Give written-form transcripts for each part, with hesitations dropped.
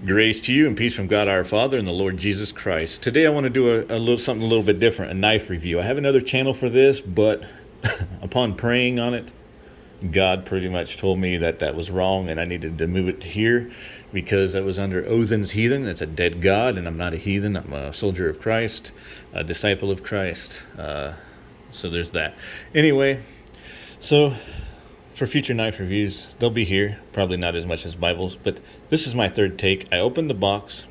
Grace to you and peace from God our Father and the Lord Jesus Christ. Today I want to do a little something a little bit different, a knife review. I have another channel for this, but upon praying on it, God pretty much told me that that was wrong and I needed to move it to here because I was under Odin's heathen. It's a dead god, and I'm not a heathen. I'm a soldier of Christ, a disciple of Christ. So there's that. Anyway, so for future knife reviews, they'll be here. Probably not as much as Bibles, but this is my third take. I opened the box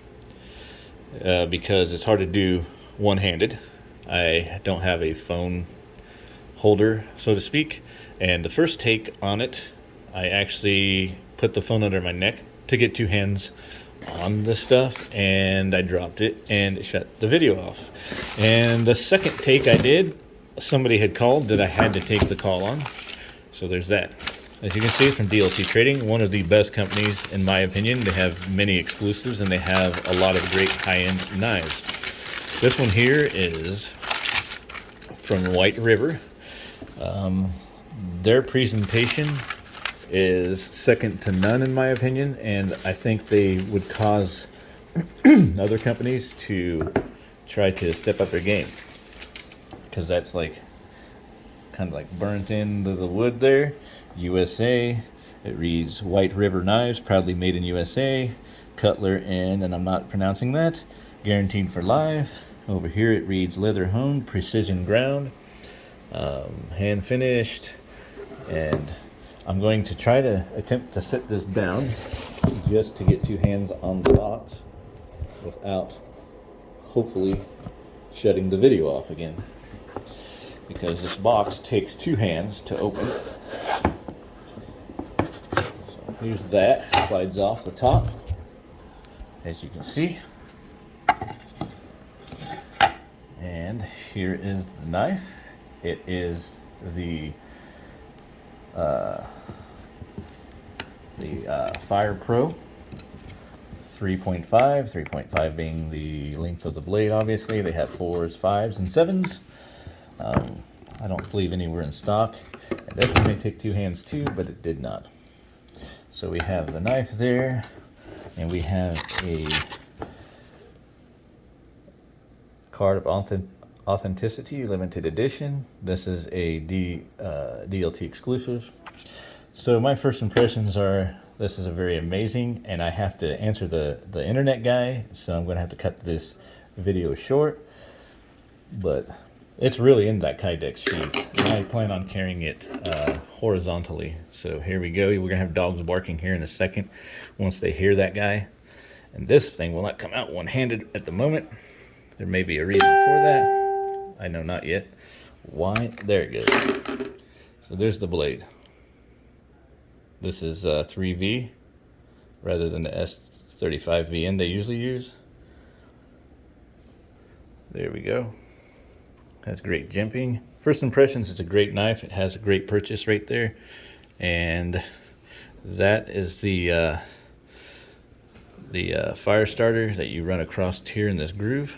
because it's hard to do one-handed. I don't have a phone holder, so to speak. And the first take on it, I actually put the phone under my neck to get two hands on the stuff, and I dropped it and it shut the video off. And the second take I did, somebody had called that I had to take the call on. So there's that. As you can see, it's from DLT Trading, one of the best companies in my opinion. They have many exclusives and they have a lot of great high-end knives. This one here is from White River. Their presentation is second to none in my opinion, and I think they would cause other companies to try to step up their game, because that's like kind of like burnt into the wood there. USA. It reads White River Knives, proudly made in USA. Cutler and I'm not pronouncing that, guaranteed for life. Over here it reads leather honed, precision ground, hand finished. And I'm going to try to attempt to set this down just to get two hands on the box without hopefully shutting the video off again, because this box takes two hands to open. So here's that, slides off the top, as you can see. And here is the knife. It is the Fire Pro 3.5, 3.5 being the length of the blade. Obviously they have 4s, 5s, and 7s. I don't believe any were in stock. And this one may take two hands too, but it did not. So we have the knife there, and we have a card of authenticity, limited edition. This is a DLT exclusive. So my first impressions are, this is a very amazing, and I have to answer the internet guy, so I'm going to have to cut this video short. But it's really in that Kydex sheath, and I plan on carrying it horizontally. So here we go. We're going to have dogs barking here in a second once they hear that guy. And this thing will not come out one-handed at the moment. There may be a reason for that. I know not yet. Why? There it goes. So there's the blade. This is 3V rather than the S35VN they usually use. There we go. Has great jimping. First impressions, it's a great knife. It has a great purchase right there. And that is the fire starter that you run across here in this groove.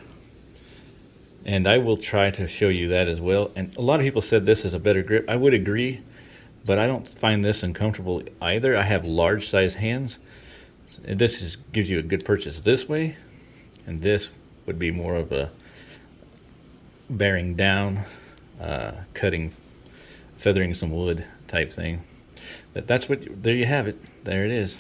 And I will try to show you that as well. And a lot of people said this is a better grip. I would agree, but I don't find this uncomfortable either. I have large size hands. And this gives you a good purchase this way. And this would be more of a bearing down, cutting, feathering some wood type thing. But that's what, there you have it. There it is.